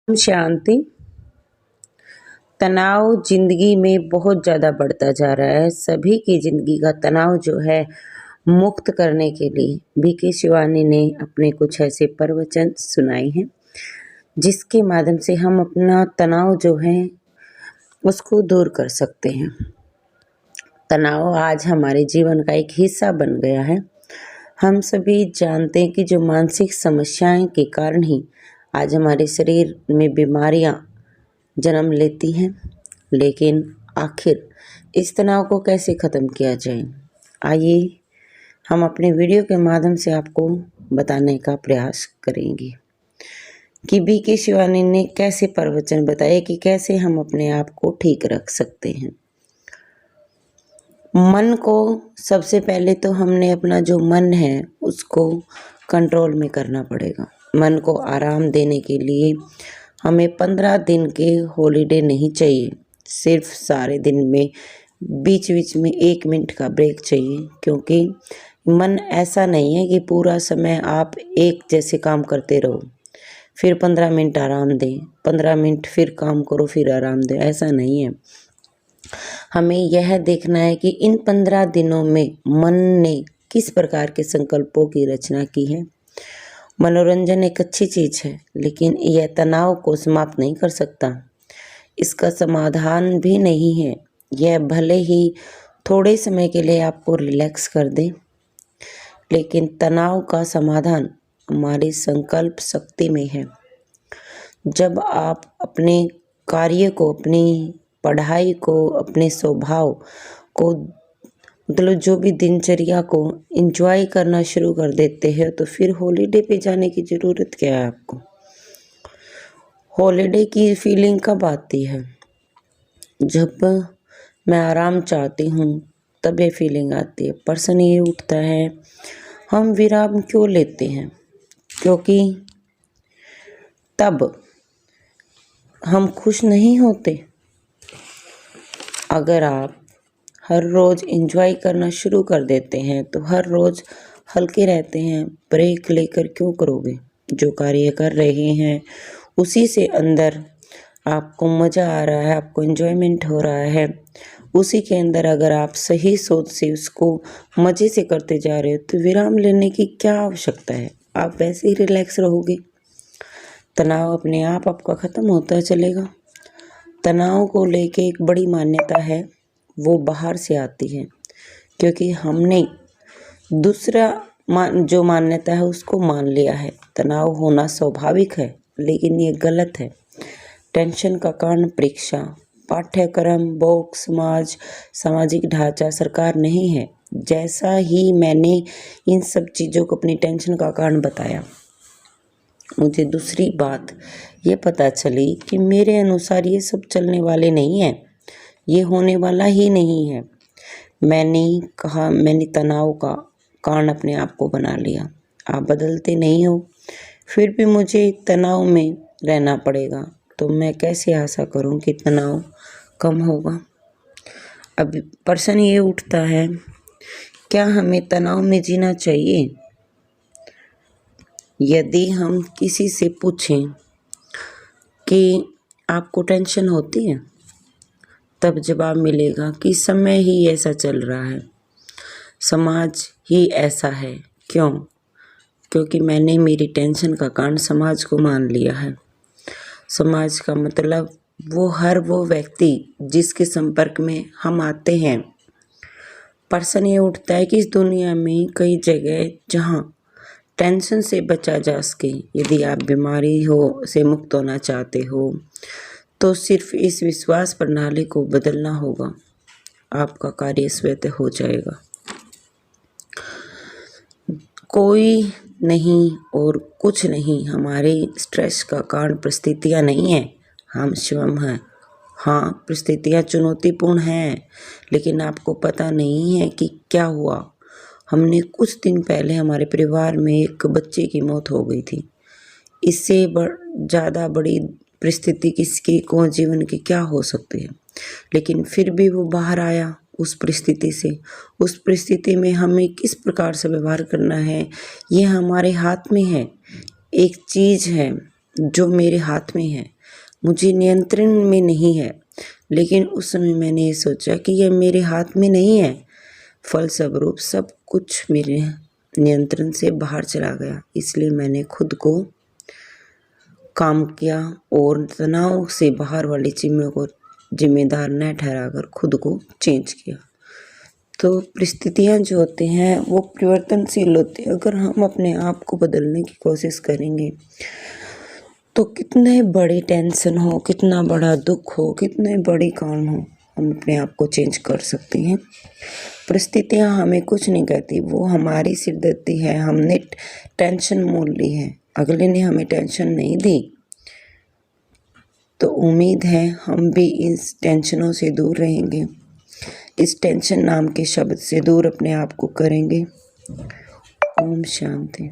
शांति। तनाव ज़िंदगी में बहुत ज़्यादा बढ़ता जा रहा है। सभी की ज़िंदगी का तनाव जो है मुक्त करने के लिए बीके शिवानी ने अपने कुछ ऐसे प्रवचन सुनाए हैं, जिसके माध्यम से हम अपना तनाव जो है उसको दूर कर सकते हैं। तनाव आज हमारे जीवन का एक हिस्सा बन गया है। हम सभी जानते हैं कि जो मानसिक समस्याएं के कारण ही आज हमारे शरीर में बीमारियां जन्म लेती हैं, लेकिन आखिर इस तनाव को कैसे ख़त्म किया जाए, आइए हम अपने वीडियो के माध्यम से आपको बताने का प्रयास करेंगे कि बीके शिवानी ने कैसे प्रवचन बताए कि कैसे हम अपने आप को ठीक रख सकते हैं। मन को सबसे पहले तो हमने अपना जो मन है उसको कंट्रोल में करना पड़ेगा। मन को आराम देने के लिए हमें 15 दिन के हॉलीडे नहीं चाहिए, सिर्फ सारे दिन में बीच बीच में 1 मिनट का ब्रेक चाहिए, क्योंकि मन ऐसा नहीं है कि पूरा समय आप एक जैसे काम करते रहो फिर 15 मिनट आराम दें, 15 मिनट फिर काम करो फिर आराम दें, ऐसा नहीं है। हमें यह देखना है कि इन 15 दिनों में मन ने किस प्रकार के संकल्पों की रचना की है। मनोरंजन एक अच्छी चीज़ है, लेकिन यह तनाव को समाप्त नहीं कर सकता, इसका समाधान भी नहीं है। यह भले ही थोड़े समय के लिए आपको रिलैक्स कर दे, लेकिन तनाव का समाधान हमारी संकल्प शक्ति में है। जब आप अपने कार्य को, अपनी पढ़ाई को, अपने स्वभाव को, मतलब जो भी दिनचर्या को एंजॉय करना शुरू कर देते हैं, तो फिर हॉलीडे पे जाने की ज़रूरत क्या है आपको। हॉलीडे की फीलिंग कब आती है? जब मैं आराम चाहती हूँ तब ये फीलिंग आती है। प्रश्न ये उठता है, हम विराम क्यों लेते हैं? क्योंकि तब हम खुश नहीं होते। अगर आप हर रोज़ एंजॉय करना शुरू कर देते हैं तो हर रोज़ हल्के रहते हैं, ब्रेक लेकर क्यों करोगे? जो कार्य कर रहे हैं उसी से अंदर आपको मज़ा आ रहा है, आपको एंजॉयमेंट हो रहा है, उसी के अंदर अगर आप सही सोच से उसको मज़े से करते जा रहे हो तो विराम लेने की क्या आवश्यकता है? आप वैसे ही रिलैक्स रहोगे, तनाव अपने आप आपका ख़त्म होता चलेगा। तनाव को लेके एक बड़ी मान्यता है, वो बाहर से आती है, क्योंकि हमने दूसरा जो मान्यता है उसको मान लिया है। तनाव होना स्वाभाविक है, लेकिन ये गलत है। टेंशन का कारण परीक्षा, पाठ्यक्रम, भोग, सामाजिक ढांचा, सरकार नहीं है। जैसा ही मैंने इन सब चीज़ों को अपनी टेंशन का कारण बताया, मुझे दूसरी बात ये पता चली कि मेरे अनुसार ये सब चलने वाले नहीं हैं, ये होने वाला ही नहीं है। मैंने तनाव का कारण अपने आप को बना लिया। आप बदलते नहीं हो, फिर भी मुझे तनाव में रहना पड़ेगा, तो मैं कैसे आशा करूं कि तनाव कम होगा। अब प्रश्न ये उठता है, क्या हमें तनाव में जीना चाहिए? यदि हम किसी से पूछें कि आपको टेंशन होती है, तब जवाब मिलेगा कि समय ही ऐसा चल रहा है, समाज ही ऐसा है। क्यों? क्योंकि मैंने मेरी टेंशन का कारण समाज को मान लिया है। समाज का मतलब वो व्यक्ति जिसके संपर्क में हम आते हैं। प्रश्न ये उठता है कि इस दुनिया में कई जगह जहाँ टेंशन से बचा जा सके, यदि आप बीमारी से मुक्त होना चाहते हो तो सिर्फ इस विश्वास प्रणाली को बदलना होगा, आपका कार्य स्वतः हो जाएगा। कोई नहीं और कुछ नहीं हमारे स्ट्रेस का कारण परिस्थितियाँ नहीं हैं, हम स्वयं हैं। हाँ, परिस्थितियाँ चुनौतीपूर्ण हैं, लेकिन आपको पता नहीं है कि क्या हुआ। हमने कुछ दिन पहले हमारे परिवार में एक बच्चे की मौत हो गई थी। इससे ज़्यादा बड़ी परिस्थिति किसकी को जीवन की क्या हो सकती है, लेकिन फिर भी वो बाहर आया उस परिस्थिति से। उस परिस्थिति में हमें किस प्रकार से व्यवहार करना है ये हमारे हाथ में है। एक चीज़ है जो मेरे हाथ में है, मुझे नियंत्रण में नहीं है, लेकिन उस समय मैंने ये सोचा कि यह मेरे हाथ में नहीं है। फलस्वरूप सब कुछ मेरे नियंत्रण से बाहर चला गया। इसलिए मैंने खुद को काम किया और तनाव से बाहर वाली चीज़ों को जिम्मेदार न ठहराकर खुद को चेंज किया। तो परिस्थितियाँ जो होती हैं वो परिवर्तनशील होती हैं। अगर हम अपने आप को बदलने की कोशिश करेंगे तो कितने बड़ी टेंशन हो, कितना बड़ा दुख हो, कितने बड़ी काम हो, हम अपने आप को चेंज कर सकते हैं। परिस्थितियाँ हमें कुछ नहीं कहती, वो हमारी सिरदर्दी है। हमने टेंशन मोल ली है, अगले ने हमें टेंशन नहीं दी। तो उम्मीद है हम भी इस टेंशनों से दूर रहेंगे, इस टेंशन नाम के शब्द से दूर अपने आप को करेंगे। ओम शांति।